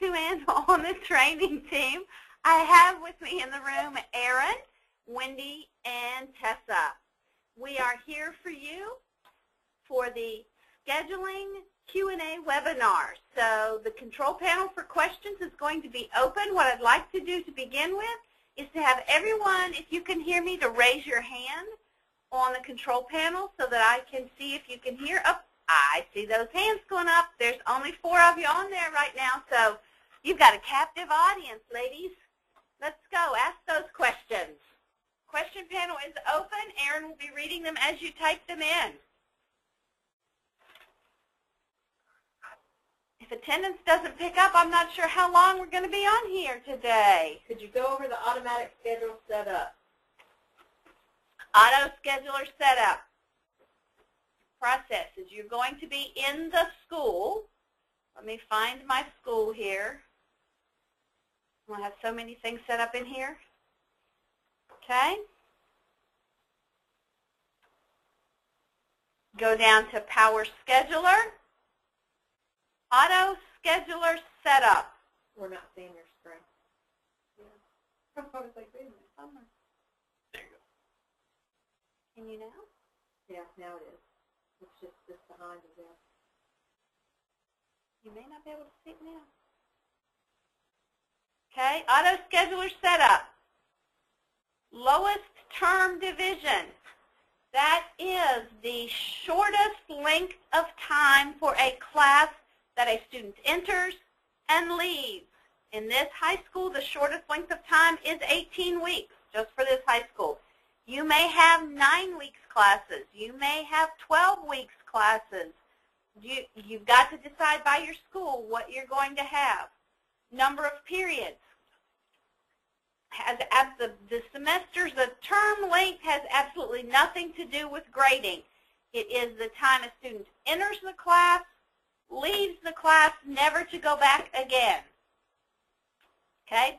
end-to-end on the training team. I have with me in the room Erin, Wendy, and Tessa. We are here for you for the scheduling Q&A webinar. So the control panel for questions is going to be open. What I'd like to do to begin with is to have everyone, if you can hear me, to raise your hand on the control panel so that I can see if you can hear. Oh, I see those hands going up. There's only 4 of you on there right now, so you've got a captive audience, ladies. Let's go. Ask those questions. Question panel is open. Erin will be reading them as you type them in. If attendance doesn't pick up, I'm not sure how long we're going to be on here today. Could you go over the automatic schedule setup? Auto scheduler setup. Processes. You're going to be in the school. Let me find my school here. I have so many things set up in here. Okay. Go down to Power Scheduler. Auto Scheduler Setup. We're not seeing your screen. Yeah. I was like, wait a minute. There you go. Can you now? Yeah, now it is. It's just behind you there. You may not be able to see it now. Okay, Auto Scheduler Setup. Lowest term division. That is the shortest length of time for a class that a student enters and leaves. In this high school, the shortest length of time is 18 weeks, just for this high school. You may have 9 weeks classes. You may have 12 weeks classes. You've got to decide by your school what you're going to have. Number of periods. The semesters, the term length has absolutely nothing to do with grading. It is the time a student enters the class, leaves the class, never to go back again. Okay?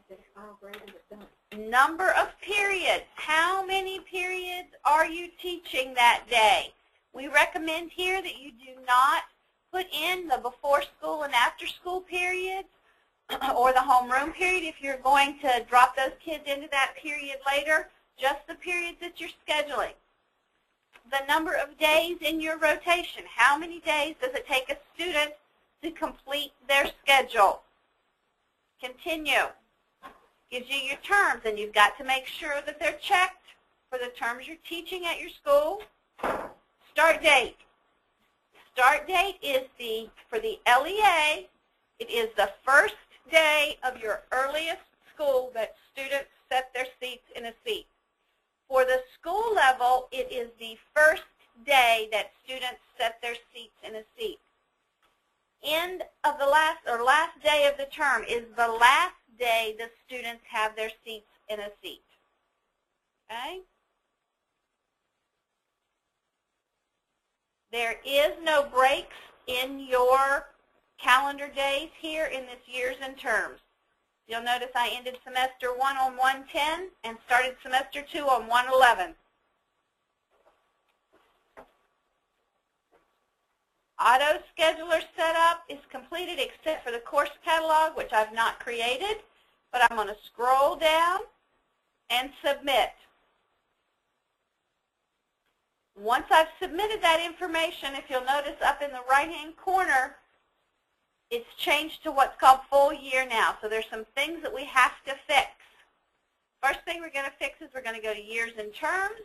Number of periods. How many periods are you teaching that day? We recommend here that you do not put in the before school and after school periods or the homeroom period if you're going to drop those kids into that period later, just the periods that you're scheduling. The number of days in your rotation. How many days does it take a student to complete their schedule? Continue. Gives you your terms, and you've got to make sure that they're checked for the terms you're teaching at your school. Start date. Start date is for the LEA, it is the first day of your earliest school that students set their seats in a seat. For the school level, it is the first day that students set their seats in a seat. End of the last day of the term is the last day the students have their seats in a seat. Okay? There is no breaks in your calendar days here in this years and terms. You'll notice I ended semester 1 on 1/10 and started semester 2 on 1/11. Auto scheduler setup is completed except for the course catalog, which I've not created, but I'm going to scroll down and submit. Once I've submitted that information, if you'll notice up in the right-hand corner, it's changed to what's called full year now. So there's some things that we have to fix. First thing we're going to fix is we're going to go to years and terms,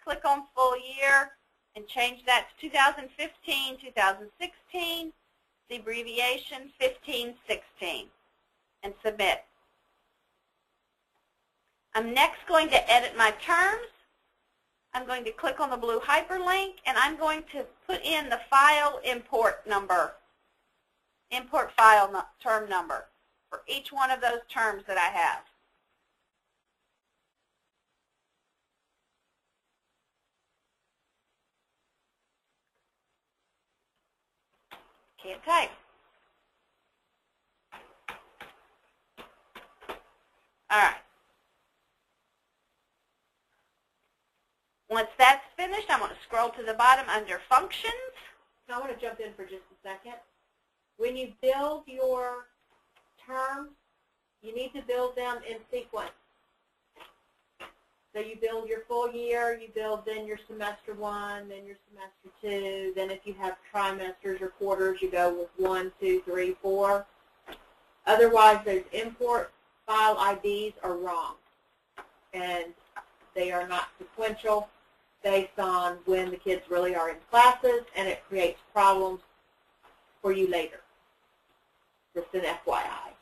click on full year, and change that to 2015, 2016, the abbreviation 1516, and submit. I'm next going to edit my terms. I'm going to click on the blue hyperlink, and I'm going to put in the file import number, import file term number for each one of those terms that I have. Can't type. All right. Once that's finished, I'm going to scroll to the bottom under Functions. I want to jump in for just a second. When you build your terms, you need to build them in sequence. So you build your full year, you build then your semester 1, then your semester 2, then if you have trimesters or quarters, you go with 1, 2, 3, 4. Otherwise, those import file IDs are wrong, and they are not sequential based on when the kids really are in classes, and it creates problems for you later. Just an FYI.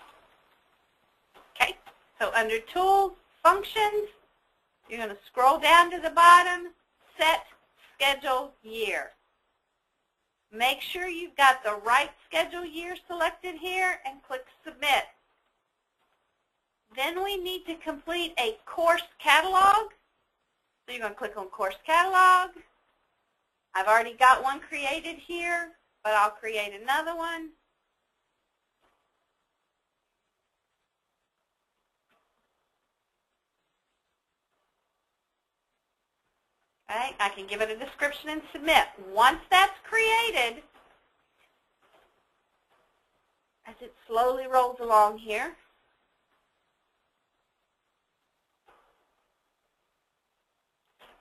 Okay, so under Tools, Functions, you're going to scroll down to the bottom, Set Schedule Year. Make sure you've got the right schedule year selected here and click Submit. Then we need to complete a course catalog. So you're going to click on Course Catalog. I've already got one created here, but I'll create another one. Okay, I can give it a description and submit. Once that's created, as it slowly rolls along here,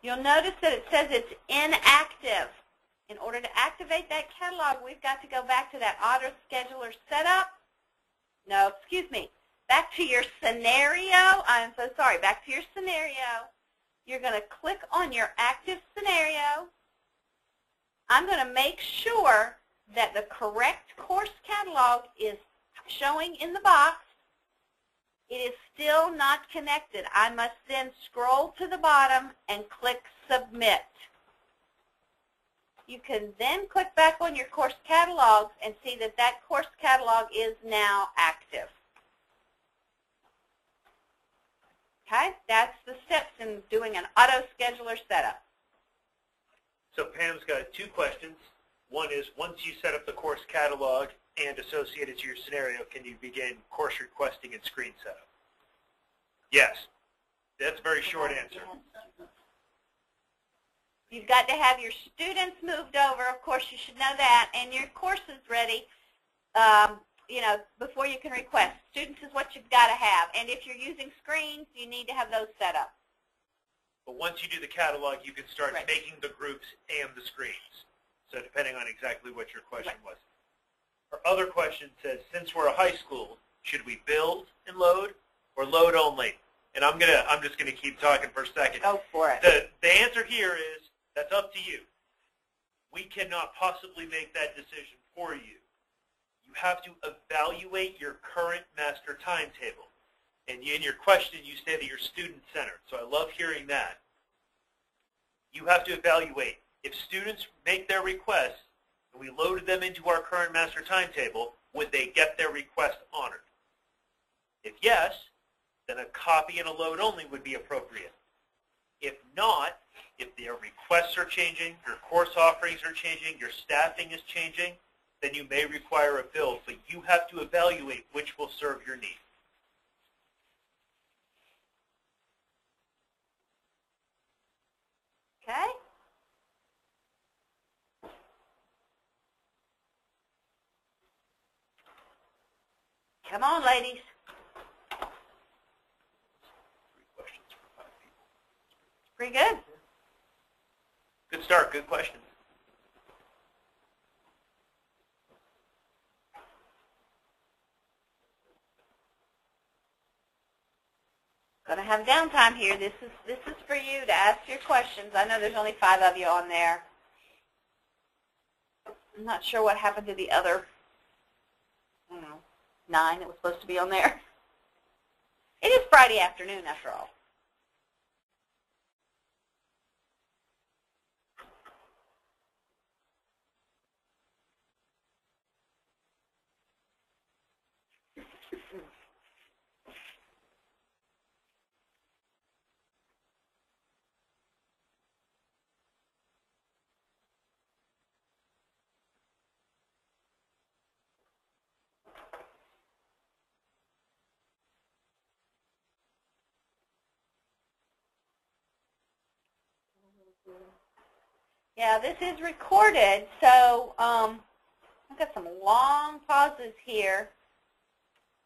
you'll notice that it says it's inactive. In order to activate that catalog, we've got to go back to that auto scheduler setup. No, excuse me. Back to your scenario. I'm so sorry. Back to your scenario. You're going to click on your active scenario. I'm going to make sure that the correct course catalog is showing in the box. It is still not connected. I must then scroll to the bottom and click Submit. You can then click back on your course catalogs and see that that course catalog is now active. Okay, that's the steps in doing an auto scheduler setup. So Pam's got 2 questions. One is, once you set up the course catalog and associate it to your scenario, can you begin course requesting and screen setup? Yes. That's a very short answer. You've got to have your students moved over. Of course, you should know that, and your course is ready. You know, before you can request. Students is what you've got to have. And if you're using screens, you need to have those set up. But once you do the catalog, you can start Right. making the groups and the screens. So depending on exactly what your question Right. was. Our other question says, since we're a high school, should we build and load or load only? And I'm just gonna keep talking for a second. Go for it. The answer here is, that's up to you. We cannot possibly make that decision for you. You have to evaluate your current master timetable. And in your question, you say that you're student-centered, so I love hearing that. You have to evaluate. If students make their requests, and we loaded them into our current master timetable, would they get their request honored? If yes, then a copy and a load only would be appropriate. If not, if their requests are changing, your course offerings are changing, your staffing is changing, then you may require a build, but you have to evaluate which will serve your need. Okay? Come on, ladies. 3 questions for 5 people. Pretty good. Good start, good question. Going to have downtime here. This is for you to ask your questions. I know there's only 5 of you on there. I'm not sure what happened to the other, I don't know, 9 that was supposed to be on there. It is Friday afternoon, after all. Yeah, this is recorded, so I've got some long pauses here.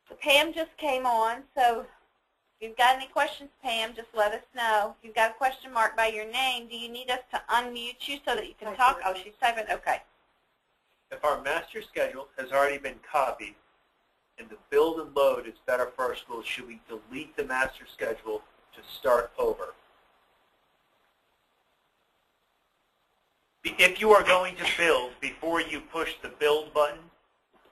So Pam just came on, so if you've got any questions, Pam, just let us know. If you've got a question mark by your name, do you need us to unmute you so that you can talk? Oh, she's typing. Okay. If our master schedule has already been copied and the build and load is better for our school, should we delete the master schedule to start over? If you are going to build before you push the build button,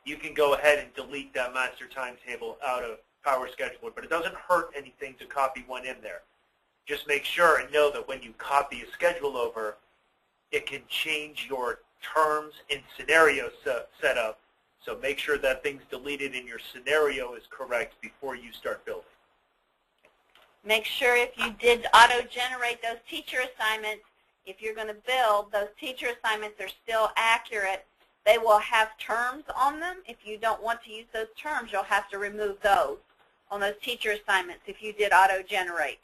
you can go ahead and delete that master timetable out of Power Scheduler, but it doesn't hurt anything to copy one in there. Just make sure and know that when you copy a schedule over, it can change your terms and scenario setup. So make sure that thing's deleted and your scenario is correct before you start building. Make sure if you did auto-generate those teacher assignments, if you're going to build, those teacher assignments are still accurate. They will have terms on them. If you don't want to use those terms, you'll have to remove those on those teacher assignments if you did auto-generate.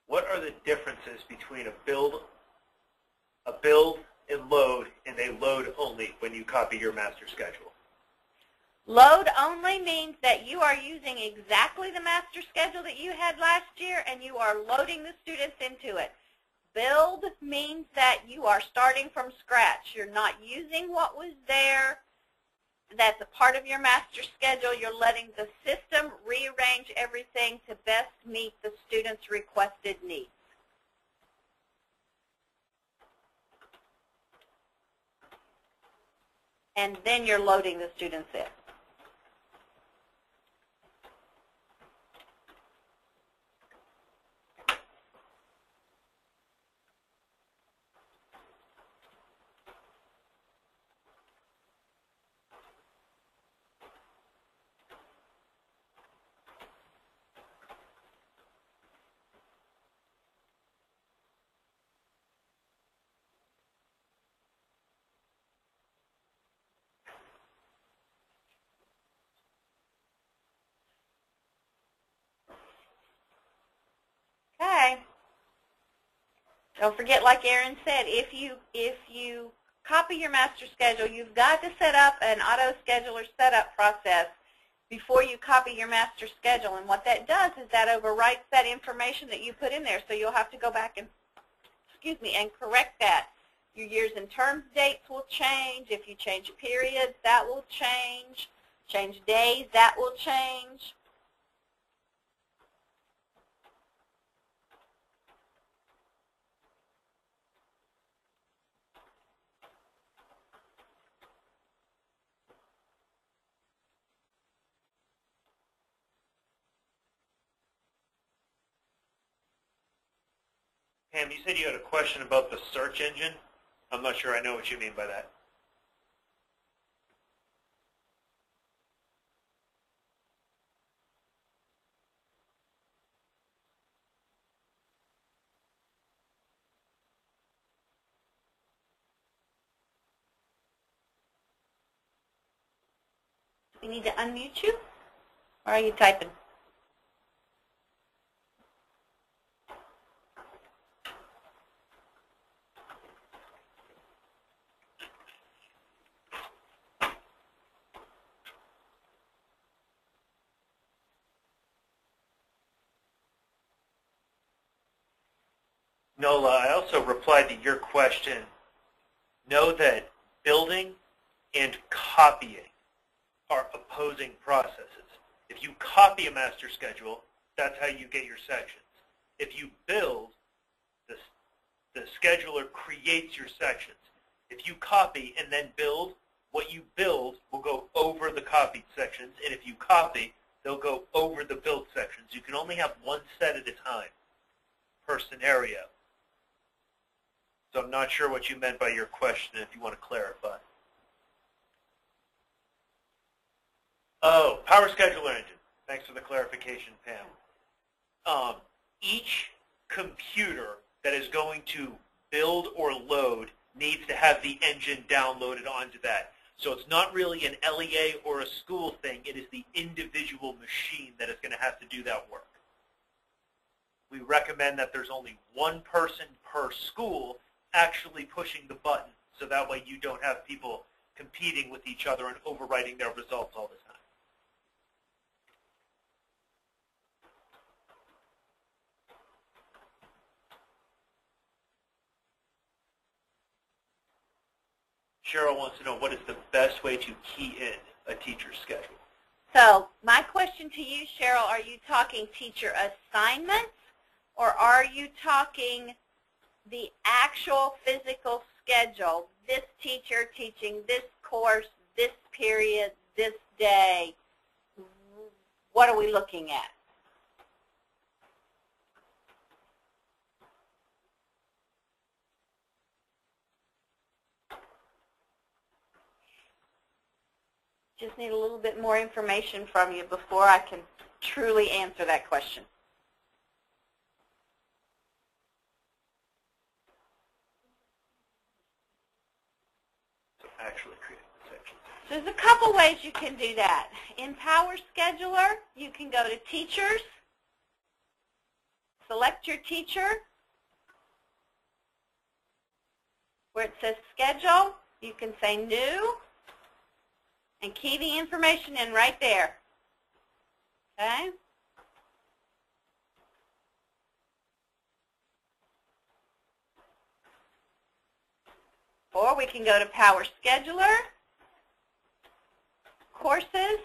What are the differences between a build and load, and a load only when you copy your master schedule? Load only means that you are using exactly the master schedule that you had last year, and you are loading the students into it. Build means that you are starting from scratch. You're not using what was there. That's a part of your master schedule. You're letting the system rearrange everything to best meet the student's requested needs. And then you're loading the students in. Okay. Don't forget, like Erin said, if you copy your master schedule, you've got to set up an auto scheduler setup process before you copy your master schedule. And what that does is that overwrites that information that you put in there. So you'll have to go back and, and correct that. Your years and terms dates will change. If you change periods, that will change. Change days, that will change. Pam, you said you had a question about the search engine. I'm not sure I know what you mean by that. We need to unmute you? Or are you typing? Nola, I also replied to your question. Know that building and copying are opposing processes. If you copy a master schedule, that's how you get your sections. If you build, the scheduler creates your sections. If you copy and then build, what you build will go over the copied sections, and if you copy, they'll go over the built sections. You can only have one set at a time per scenario. So I'm not sure what you meant by your question, if you want to clarify. Oh, Power Scheduler Engine. Thanks for the clarification, Pam. Each computer that is going to build or load needs to have the engine downloaded onto that. So it's not really an LEA or a school thing. It is the individual machine that is going to have to do that work. We recommend that there's only one person per school actually pushing the button, so that way you don't have people competing with each other and overwriting their results all the time. Cheryl wants to know, what is the best way to key in a teacher's schedule? So my question to you, Cheryl, are you talking teacher assignments, or are you talking the actual physical schedule? This teacher teaching this course, this period, this day. What are we looking at? Just need a little bit more information from you before I can truly answer that question. So actually create sections. So there's a couple ways you can do that. In Power Scheduler, you can go to Teachers, select your teacher, where it says Schedule, you can say New, and key the information in right there. Okay? Or we can go to Power Scheduler, Courses,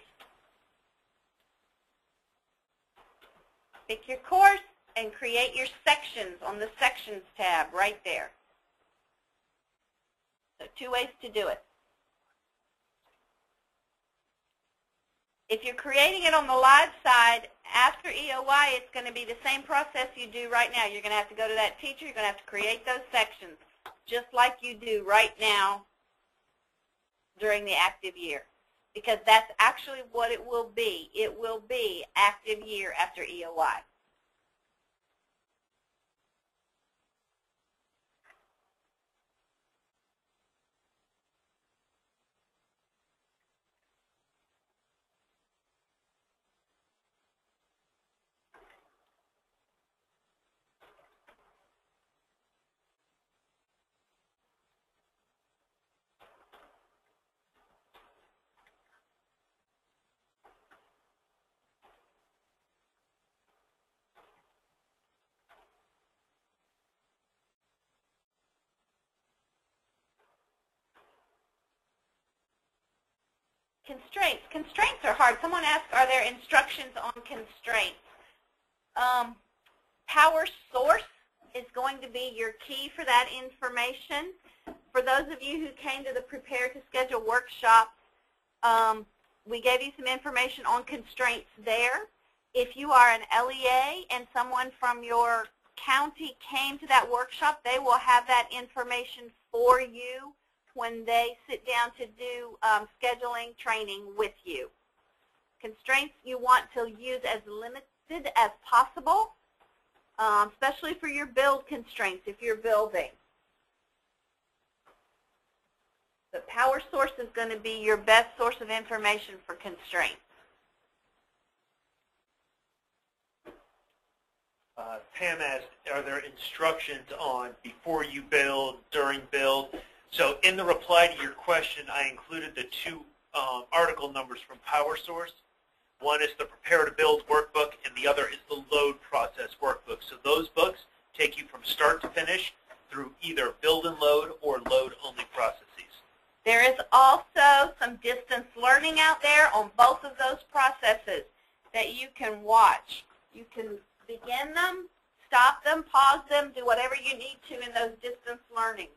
pick your course, and create your sections on the Sections tab right there. So 2 ways to do it. If you're creating it on the live side, after EOY, it's going to be the same process you do right now. You're going to have to go to that teacher. You're going to have to create those sections, just like you do right now during the active year, because that's actually what it will be. It will be active year after EOY. Constraints. Constraints are hard. Someone asked, are there instructions on constraints? Power source is going to be your key for that information. For those of you who came to the Prepare to Schedule workshop, we gave you some information on constraints there. If you are an LEA and someone from your county came to that workshop, they will have that information for you when they sit down to do scheduling training with you. Constraints you want to use as limited as possible, especially for your build constraints if you're building. The power source is going to be your best source of information for constraints. Pam asked, are there instructions on before you build, during build? So in the reply to your question, I included the 2 article numbers from PowerSource. One is the Prepare to Build workbook, and the other is the Load Process workbook. So those books take you from start to finish through either build and load or load-only processes. There is also some distance learning out there on both of those processes that you can watch. You can begin them, stop them, pause them, do whatever you need to in those distance learnings.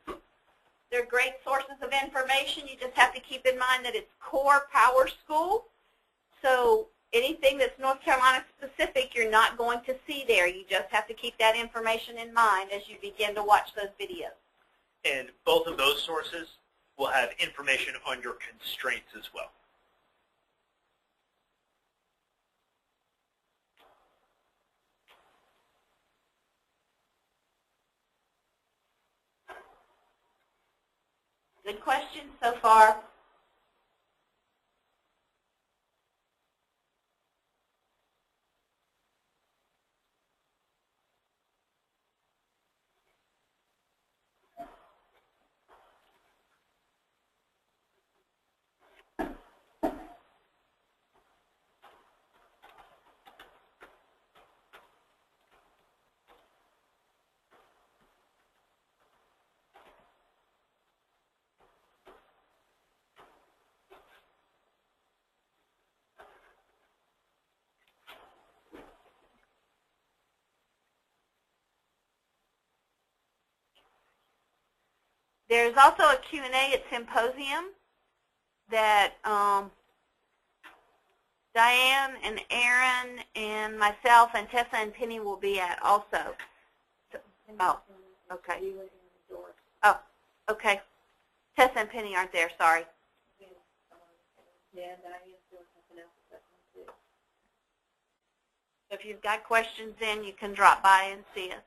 They're great sources of information. You just have to keep in mind that it's core Power School. So anything that's North Carolina specific, you're not going to see there. You just have to keep that information in mind as you begin to watch those videos. And both of those sources will have information on your constraints as well. Good question so far. There's also a Q&A at Symposium that Diane and Aaron and myself and Tessa and Penny will be at also. So, oh, okay. Oh, okay. Tessa and Penny aren't there, sorry. Yeah, Diane's doing something else at that one too. If you've got questions then you can drop by and see us.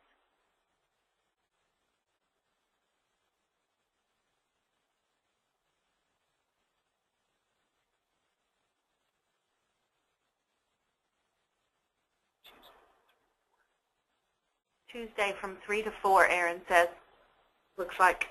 Tuesday from 3 to 4, Aaron says. Looks like.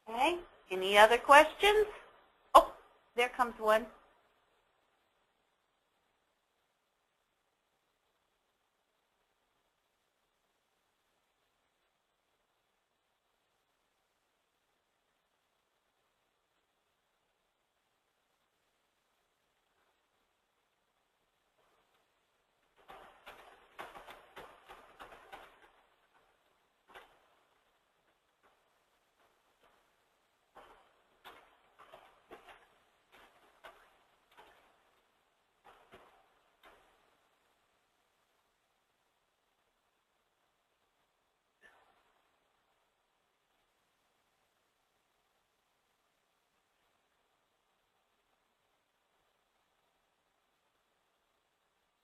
Okay, any other questions? Oh, there comes one.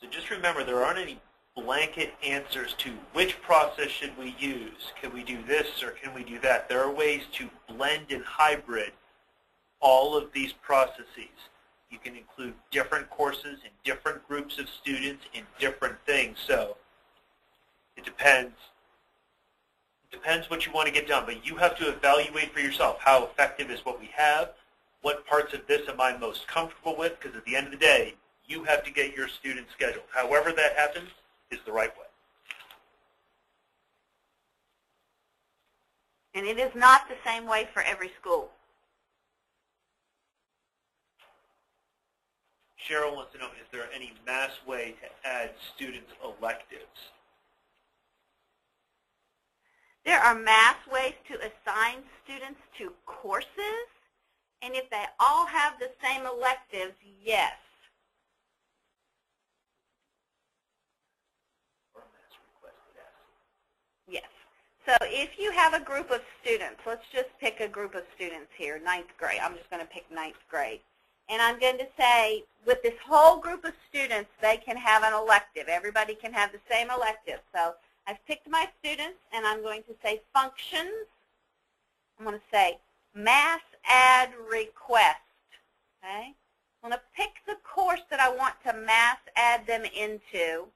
So just remember, there aren't any blanket answers to which process should we use. Can we do this or can we do that? There are ways to blend and hybrid all of these processes. You can include different courses and different groups of students in different things. So it depends. It depends what you want to get done, but you have to evaluate for yourself how effective is what we have, what parts of this am I most comfortable with, because at the end of the day, you have to get your student scheduled. However that happens is the right way. And it is not the same way for every school. Cheryl wants to know, is there any mass way to add students' electives? There are mass ways to assign students to courses, and if they all have the same electives, yes. Yes. So if you have a group of students, let's just pick a group of students here, 9th grade. I'm just going to pick 9th grade. And I'm going to say, with this whole group of students, they can have an elective. Everybody can have the same elective. So I've picked my students, and I'm going to say functions. I'm going to say mass add request. Okay? I'm going to pick the course that I want to mass add them into.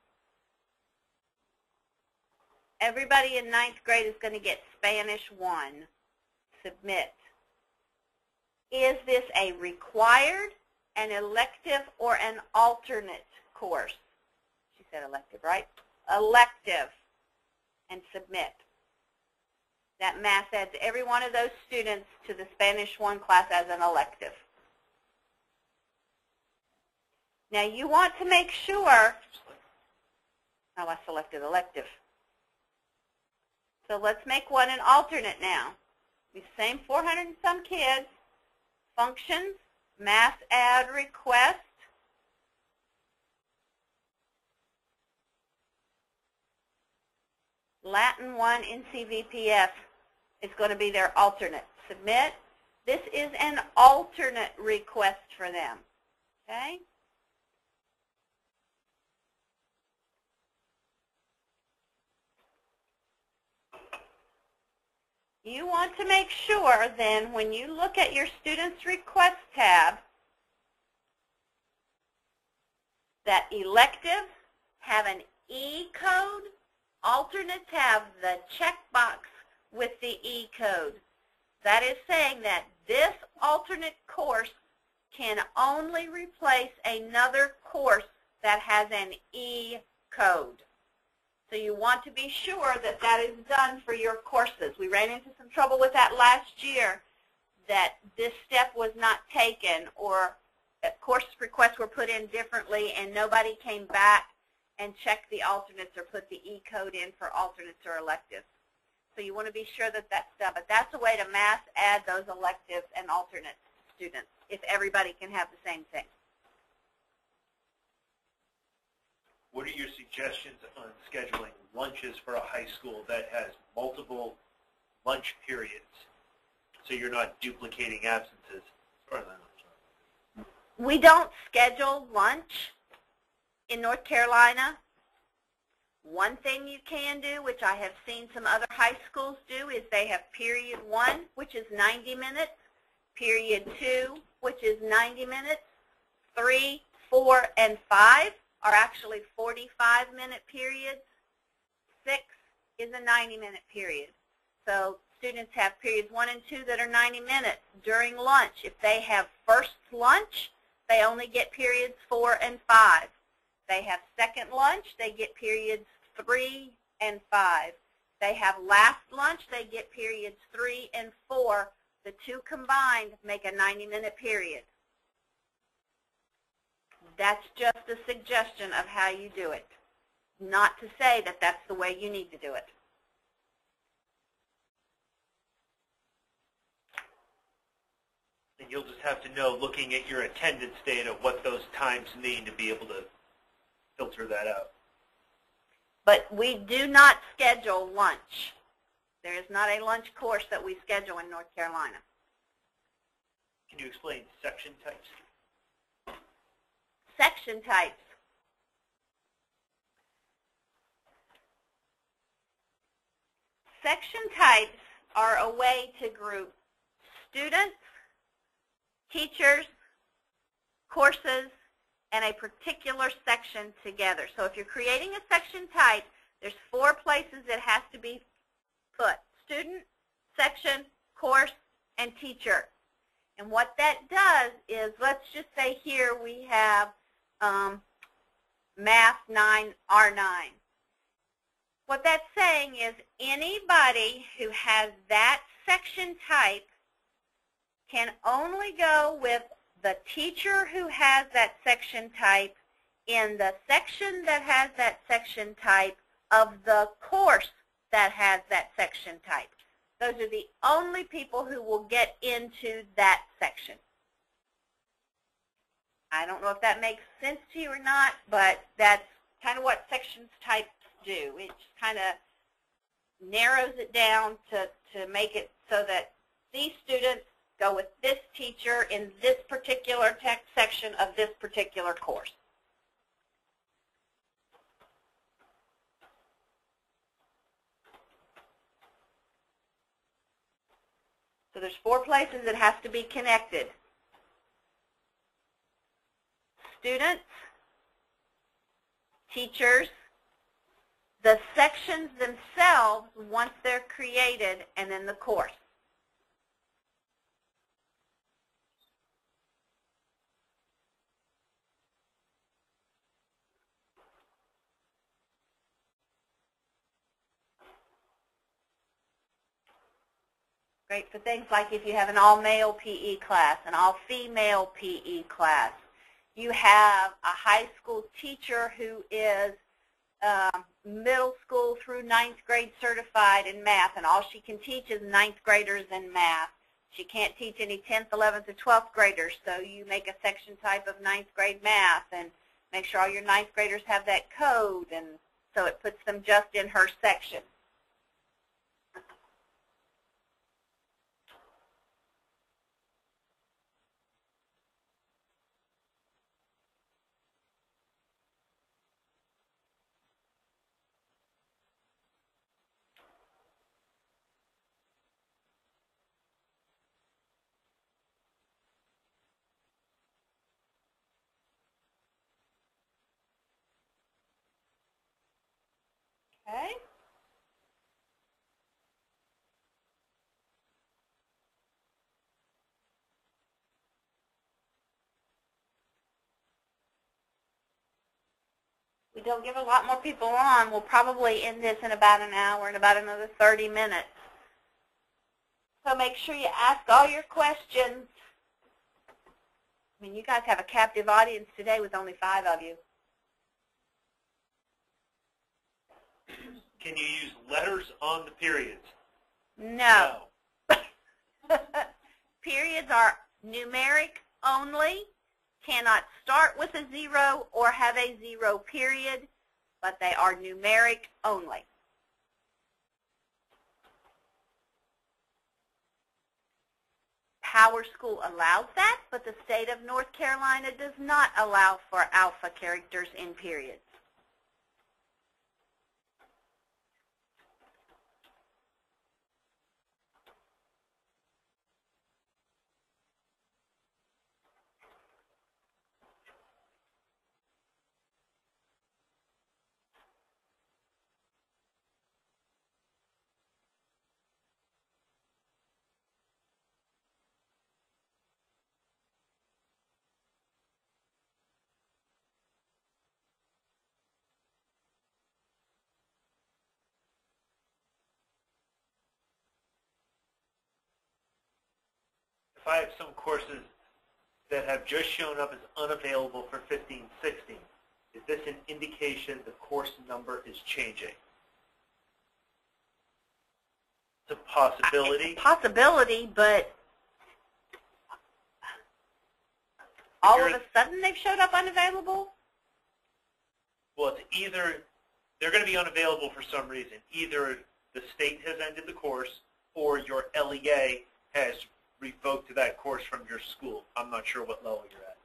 Everybody in 9th grade is going to get Spanish 1. Submit. Is this a required, an elective, or an alternate course? She said elective, right? Elective. And submit. That mass adds every one of those students to the Spanish 1 class as an elective. Now you want to make sure, oh, I selected elective. So let's make one an alternate now. The same 400 and some kids. Functions, mass add request. Latin 1 NCVPF is going to be their alternate. Submit. This is an alternate request for them. Okay? You want to make sure then when you look at your Students Request tab that electives have an E code alternates have the checkbox with the E code. That is saying that this alternate course can only replace another course that has an E code. So you want to be sure that that is done for your courses. We ran into some trouble with that last year, that this step was not taken, or course requests were put in differently and nobody came back and checked the alternates or put the E code in for alternates or electives. So you want to be sure that that's done. But that's a way to mass add those electives and alternate students if everybody can have the same thing. What are your suggestions on scheduling lunches for a high school that has multiple lunch periods so you're not duplicating absences? We don't schedule lunch in North Carolina. One thing you can do, which I have seen some other high schools do, is they have period 1, which is 90 minutes, period 2, which is 90 minutes, 3, 4, and 5 are actually 45-minute periods. 6 is a 90-minute period. So students have periods 1 and 2 that are 90 minutes. During lunch, if they have first lunch, they only get periods 4 and 5. They have second lunch, they get periods 3 and 5. They have last lunch, they get periods 3 and 4. The two combined make a 90-minute period. That's just a suggestion of how you do it, not to say that that's the way you need to do it. And you'll just have to know, looking at your attendance data, what those times mean to be able to filter that out. But we do not schedule lunch. There is not a lunch course that we schedule in North Carolina. Can you explain section types? Section types. Section types are a way to group students, teachers, courses, and a particular section together. So if you're creating a section type, there's 4 places it has to be put: student, section, course, and teacher. And what that does is, let's just say here we have Math 9 R9. What that's saying is anybody who has that section type can only go with the teacher who has that section type in the section that has that section type of the course that has that section type. Those are the only people who will get into that section. I don't know if that makes sense to you or not, but that's kind of what sections types do. It just kind of narrows it down to make it so that these students go with this teacher in this particular text section of this particular course. So there's 4 places it has to be connected: students, teachers, the sections themselves once they're created, and then the course. Great for things like if you have an all-male PE class, an all-female PE class. You have a high school teacher who is middle school through 9th grade certified in math, and all she can teach is 9th graders in math. She can't teach any 10th, 11th, or 12th graders, so you make a section type of 9th grade math and make sure all your 9th graders have that code, and so it puts them just in her section. Okay. don't give a lot more people on. We'll probably end this in about an hour and about another 30 minutes. So make sure you ask all your questions. I mean, you guys have a captive audience today with only 5 of you. Can you use letters on the periods? No. Periods are numeric only, cannot start with a 0 or have a 0 period, but they are numeric only. Power School allows that, but the state of North Carolina does not allow for alpha characters in periods. If I have some courses that have just shown up as unavailable for 15-16, is this an indication the course number is changing? It's a possibility. It's a possibility, but all of a sudden they've showed up unavailable? Well, it's either they're going to be unavailable for some reason. Either the state has ended the course or your LEA has revoked that course from your school. I'm not sure what level you're at.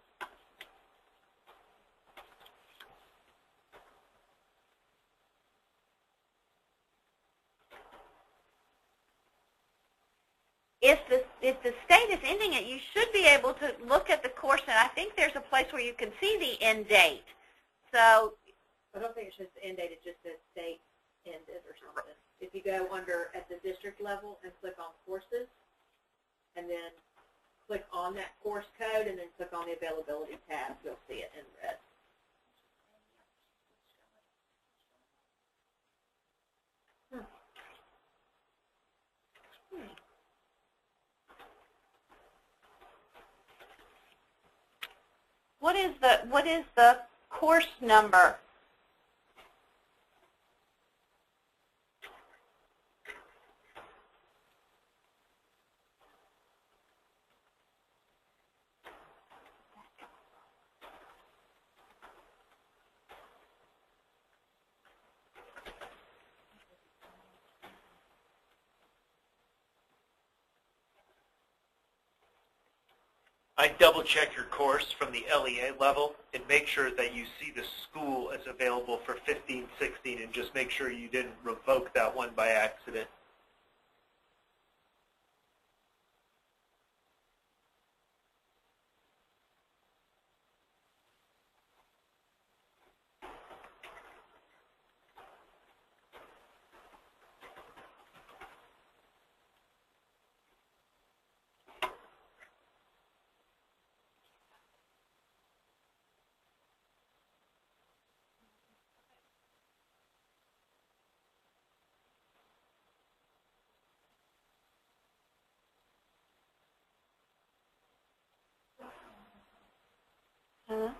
If the state is ending it, you should be able to look at the course, and I think there's a place where you can see the end date. So I don't think it's just the end date, it just says state ended or something. If you go under at the district level and click on courses, and then click on that course code, and then click on the availability tab, you'll see it in red. what is the course number? I double-check your course from the LEA level and make sure that you see the school as available for 15-16 and just make sure you didn't revoke that one by accident. Huh?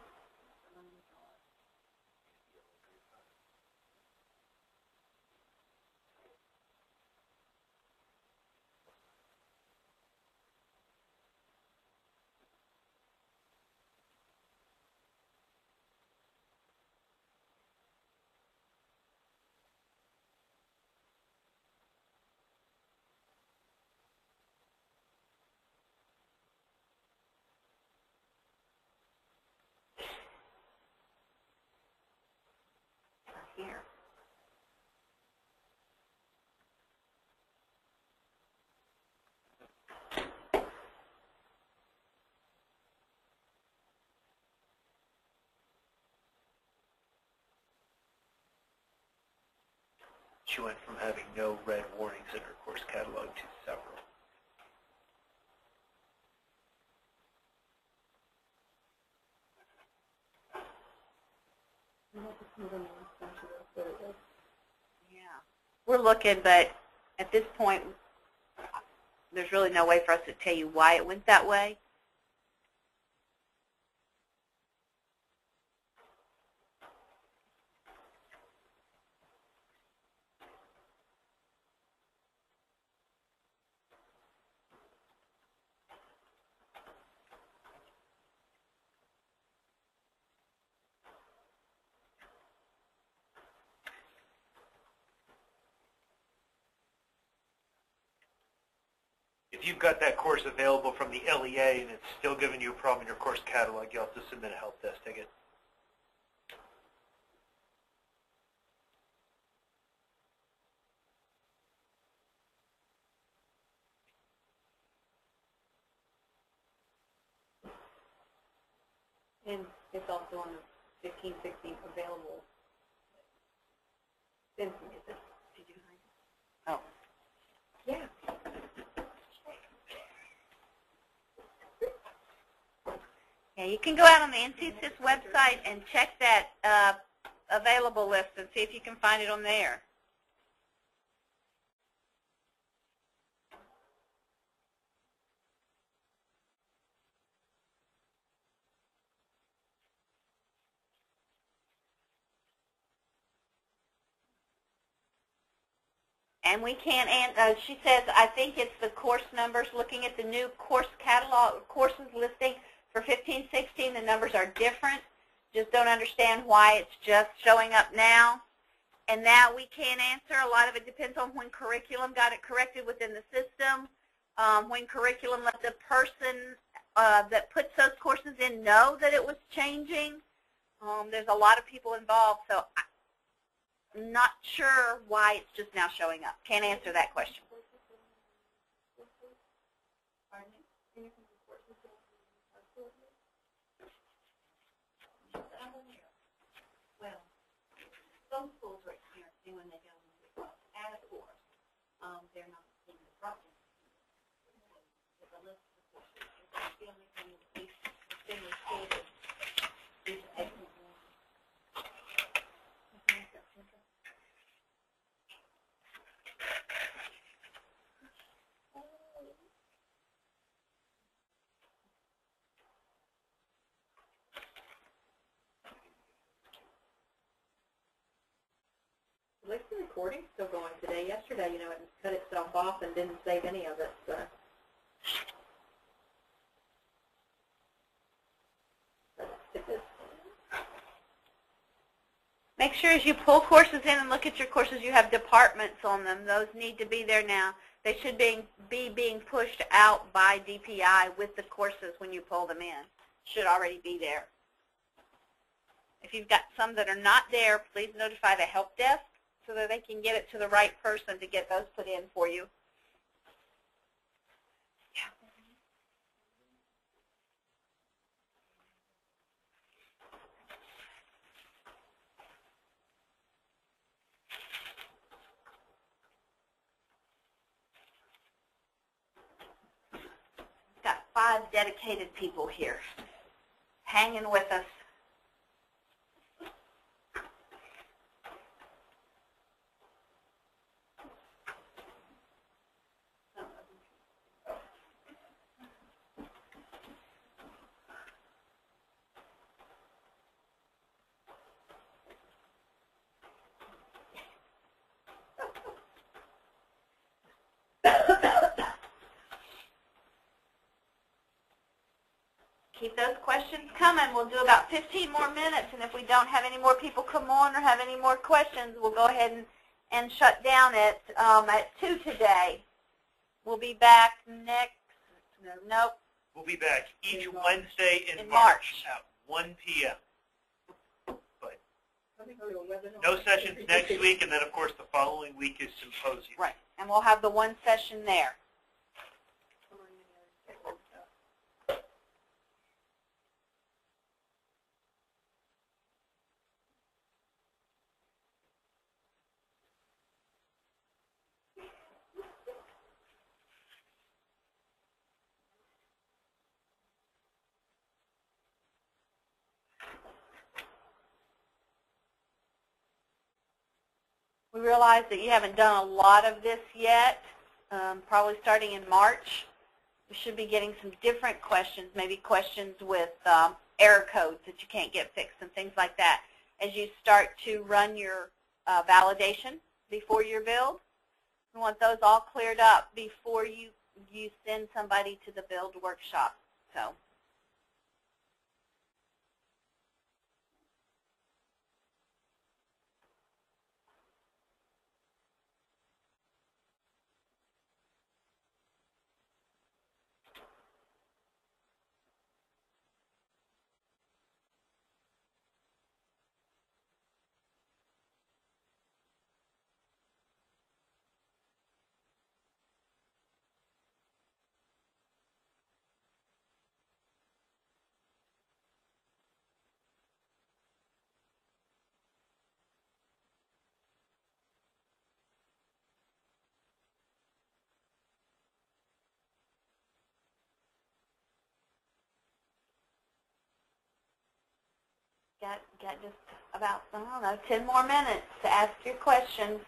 Here. She went from having no red warnings in her course catalog to several. Yeah. We're looking, but at this point, there's really no way for us to tell you why it went that way. If you've got that course available from the LEA and it's still giving you a problem in your course catalog, you'll have to submit a help desk ticket. And it's also on the 15, 16 available. Did you find it? Oh. Yeah. Yeah, you can go out on the NCSIS website and check that available list and see if you can find it on there. And we can't, she says, I think it's the course numbers. Looking at the new course catalog, courses listing for 15, 16, the numbers are different. Just don't understand why it's just showing up now. And that we can't answer. A lot of it depends on when curriculum got it corrected within the system, when curriculum let the person that puts those courses in know that it was changing. There's a lot of people involved, so I'm not sure why it's just now showing up. Can't answer that question. Well, some schools are experiencing when they go add a course, they're not seeing the problem. There's a list of the courses. It's the only thing that's been recorded is excellent. At least the recording's still going today. Yesterday, you know, it cut itself off and didn't save any of it. So. Make sure as you pull courses in and look at your courses, you have departments on them. Those need to be there now. They should be being pushed out by DPI with the courses when you pull them in. Should already be there. If you've got some that are not there, please notify the help desk so that they can get it to the right person to get those put in for you. Got 5 dedicated people here hanging with us. Keep those questions coming. We'll do about 15 more minutes, and if we don't have any more people come on or have any more questions, we'll go ahead and shut down at 2 today. We'll be back next, nope. We'll be back each Wednesday in March at 1 p.m. But no sessions next week, and then, of course, the following week is symposium. Right, and we'll have the one session there. We realize that you haven't done a lot of this yet, probably starting in March. We should be getting some different questions, maybe questions with error codes that you can't get fixed and things like that as you start to run your validation before your build. We want those all cleared up before you send somebody to the build workshop. So. Got just about, I don't know, 10 more minutes to ask your questions.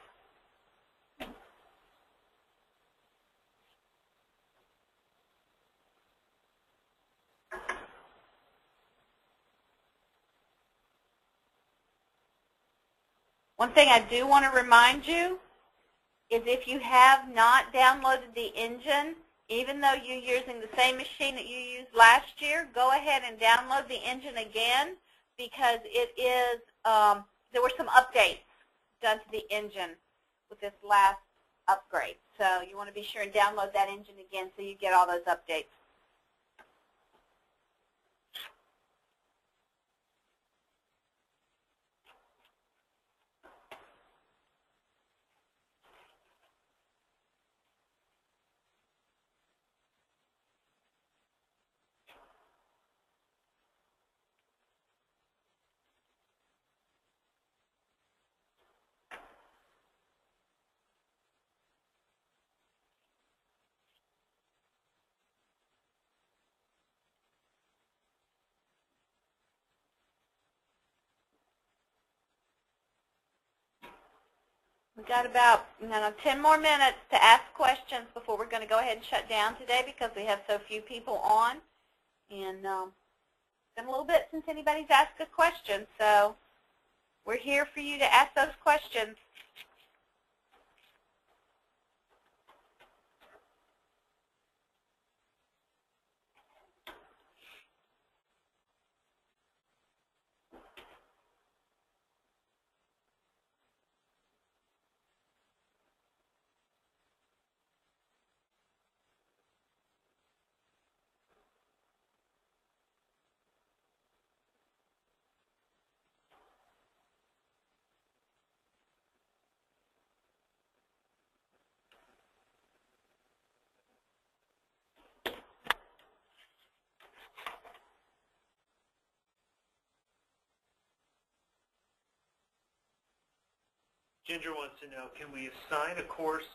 One thing I do want to remind you is if you have not downloaded the engine, even though you're using the same machine that you used last year, go ahead and download the engine again, because it is, there were some updates done to the engine with this last upgrade. So you want to be sure and download that engine again so you get all those updates. We've got about 10 more minutes to ask questions before we're going to go ahead and shut down today because we have so few people on. And it's been a little bit since anybody's asked a question, so we're here for you to ask those questions. Ginger wants to know, can we assign a course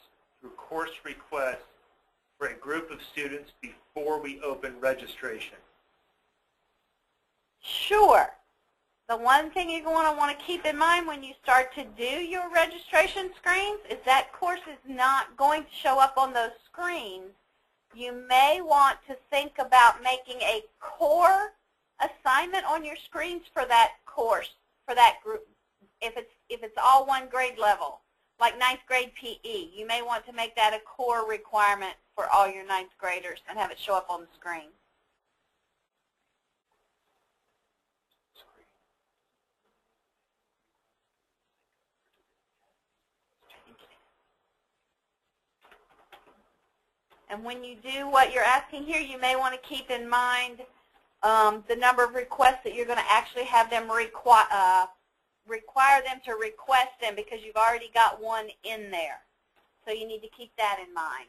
through course request for a group of students before we open registration? Sure. The one thing you're going to want to keep in mind when you start to do your registration screens is that course is not going to show up on those screens. You may want to think about making a core assignment on your screens for that course, for that group. If it's all one grade level, like 9th grade PE, you may want to make that a core requirement for all your 9th graders and have it show up on the screen. And when you do what you're asking here, you may want to keep in mind the number of requests that you're going to actually have them require them to request them, because you've already got one in there. So you need to keep that in mind.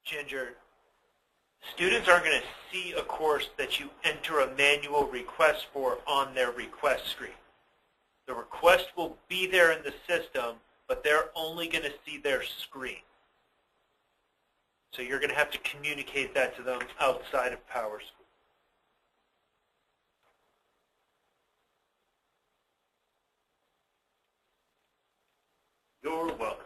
Ginger, students aren't going to see a course that you enter a manual request for on their request screen. The request will be there in the system, but they're only going to see their screen. So you're going to have to communicate that to them outside of PowerSchool. You're welcome.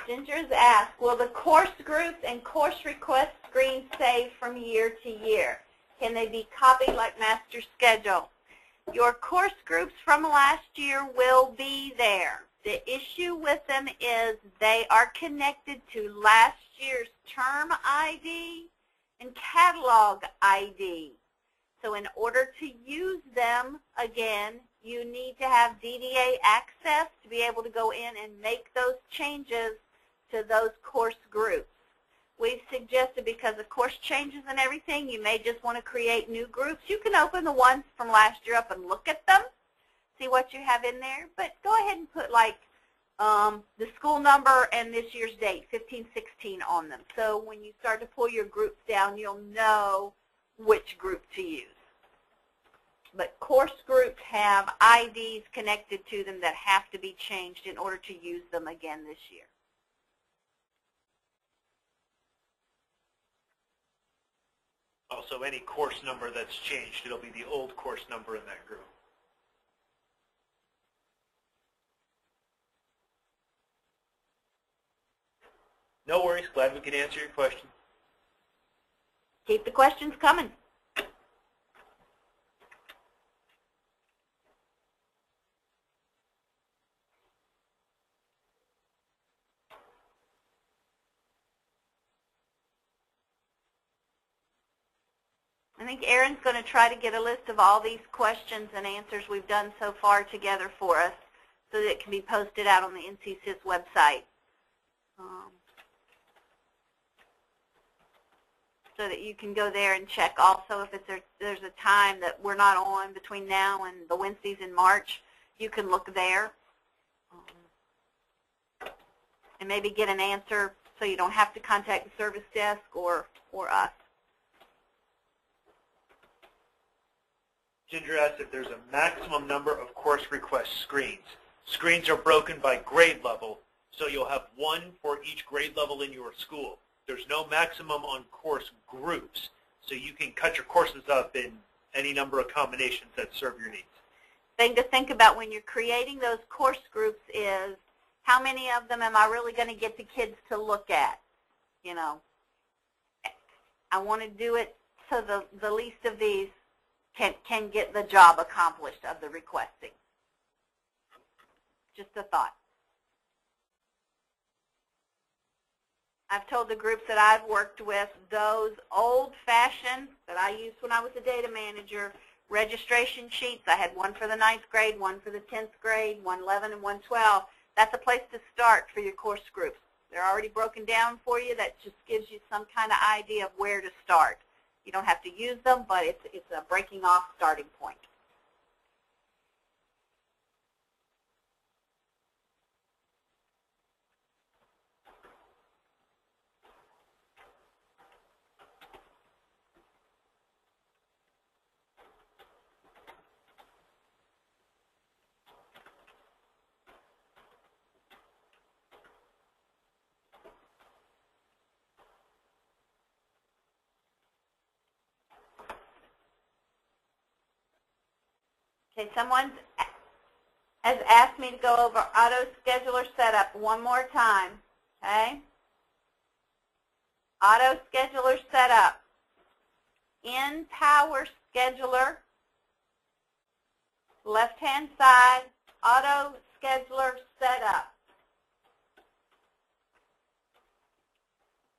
Ginger's asked, will the course groups and course request screens save from year to year? Can they be copied like master schedule? Your course groups from last year will be there. The issue with them is they are connected to last year's term ID and catalog ID. So in order to use them, again, you need to have DDA access to be able to go in and make those changes to those course groups. We've suggested, because of course changes and everything, you may just want to create new groups. You can open the ones from last year up and look at them, see what you have in there, but go ahead and put like the school number and this year's date, 1516, on them. So when you start to pull your groups down, you'll know which group to use. But course groups have IDs connected to them that have to be changed in order to use them again this year. Also, any course number that's changed, it'll be the old course number in that group. No worries. Glad we could answer your question. Keep the questions coming. I think Erin's going to try to get a list of all these questions and answers we've done so far together for us so that it can be posted out on the NCSIS website. So that you can go there and check also if there's a time that we're not on between now and the Wednesdays in March. You can look there and maybe get an answer so you don't have to contact the service desk or us. Ginger asked if there's a maximum number of course request screens. Screens are broken by grade level, so you'll have one for each grade level in your school. There's no maximum on course groups, so you can cut your courses up in any number of combinations that serve your needs. Thing to think about when you're creating those course groups is how many of them am I really going to get the kids to look at? You know, I want to do it so the least of these can get the job accomplished of the requesting. Just a thought. I've told the groups that I've worked with, those old-fashioned that I used when I was a data manager, registration sheets. I had one for the 9th grade, one for the 10th grade, 111 and 112. That's a place to start for your course groups. They're already broken down for you. That just gives you some kind of idea of where to start. You don't have to use them, but it's a breaking off starting point. Okay, someone has asked me to go over auto scheduler setup one more time. Okay? Auto scheduler setup. In Power Scheduler, left-hand side, Auto Scheduler setup.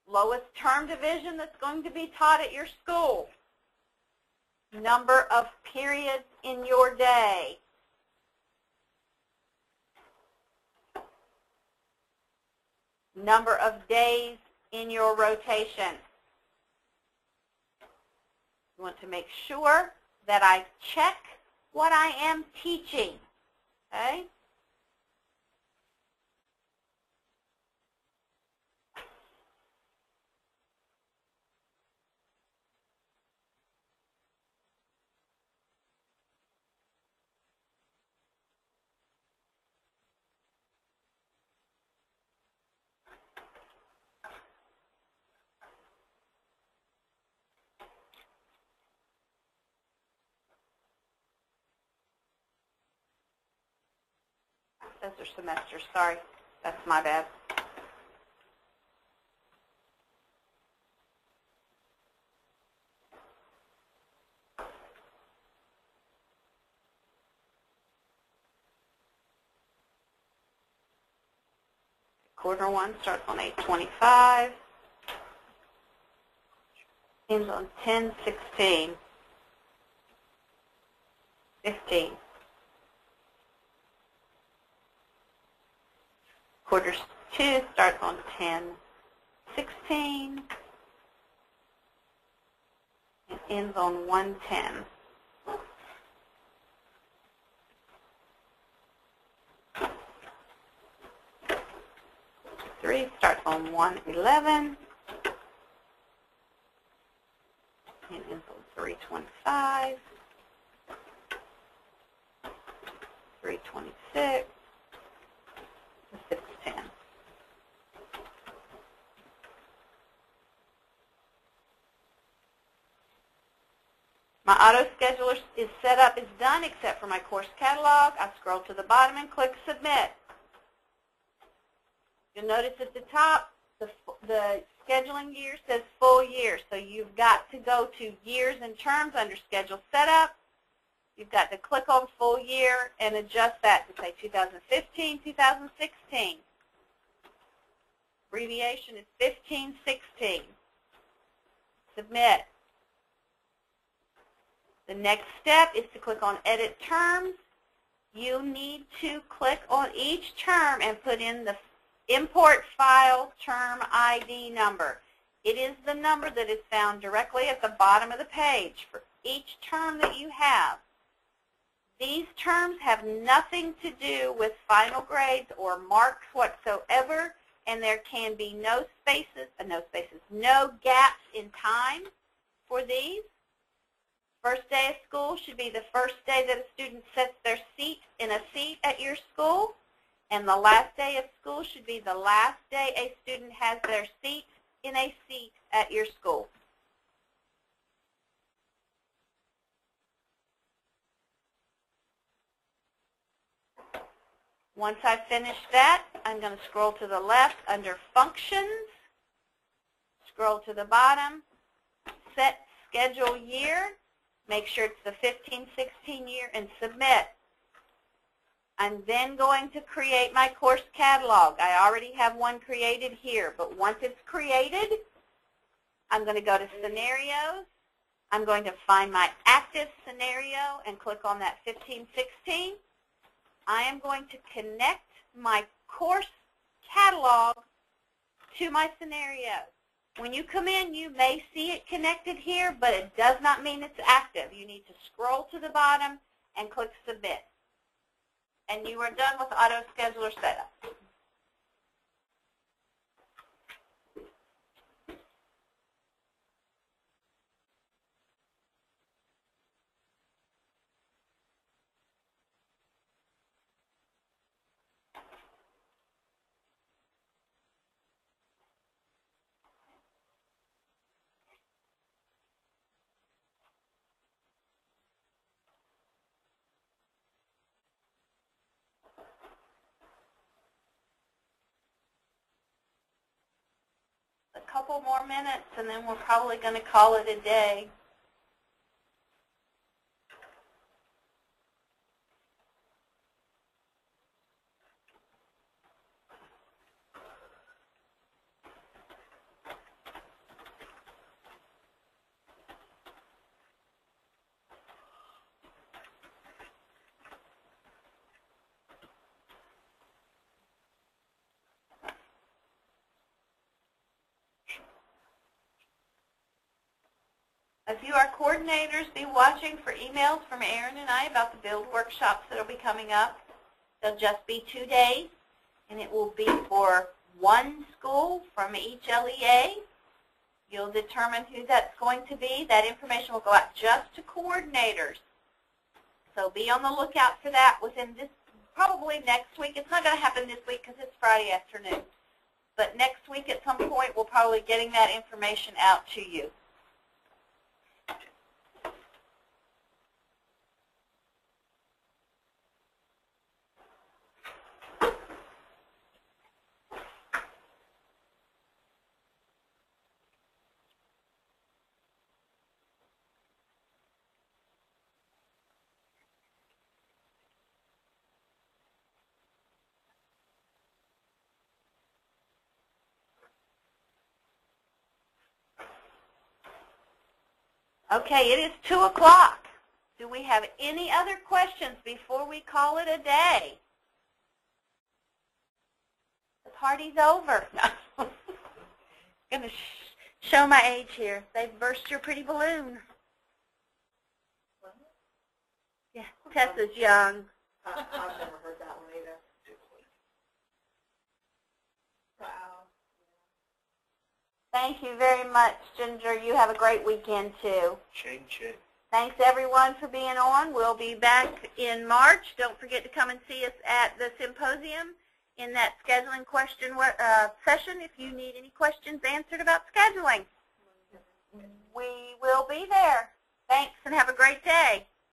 Lowest term division that's going to be taught at your school. Number of periods in your day. Number of days in your rotation. You want to make sure that I check what I am teaching. Okay? Those are semesters, sorry. That's my bad. Quarter one starts on 8/25, ends on 10/16, 15. Quarter two starts on 10/16 and ends on 1/10. Three starts on 1/11 and ends on 3/25, 3/26, 6/10. My auto scheduler is set up, is done, except for my course catalog. I scroll to the bottom and click Submit. You'll notice at the top, the scheduling year says full year, so you've got to go to Years and Terms under Schedule Setup. You've got to click on full year and adjust that to say 2015, 2016. Abbreviation is 1516. Submit. The next step is to click on Edit Terms. You need to click on each term and put in the Import File Term ID number. It is the number that is found directly at the bottom of the page for each term that you have. These terms have nothing to do with final grades or marks whatsoever, and there can be no gaps in time for these. First day of school should be the first day that a student sets their seat in a seat at your school, and the last day of school should be the last day a student has their seat in a seat at your school. Once I've finished that, I'm going to scroll to the left under Functions, scroll to the bottom, Set Schedule Year, make sure it's the 15-16 year, and Submit. I'm then going to create my course catalog. I already have one created here, but once it's created, I'm going to go to Scenarios. I'm going to find my active scenario and click on that 15-16. I am going to connect my course catalog to my scenario. When you come in, you may see it connected here, but it does not mean it's active. You need to scroll to the bottom and click Submit. And you are done with Auto Scheduler Setup. couple more minutes, and then we're probably going to call it a day. As you are coordinators, be watching for emails from Aaron and I about the build workshops that will be coming up. They'll just be 2 days, and it will be for one school from each LEA. You'll determine who that's going to be. That information will go out just to coordinators. So be on the lookout for that within this, probably next week. It's not going to happen this week because it's Friday afternoon. But next week at some point, we'll probably be getting that information out to you. Okay, it is 2 o'clock. Do we have any other questions before we call it a day? The party's over. I'm going to show my age here. They've burst your pretty balloon. Yeah, Tessa's young. I've never heard that one either. Wow. Thank you very much, Ginger. You have a great weekend, too. Ching, ching. Thanks, everyone, for being on. We'll be back in March. Don't forget to come and see us at the symposium in that scheduling question session if you need any questions answered about scheduling. We will be there. Thanks, and have a great day.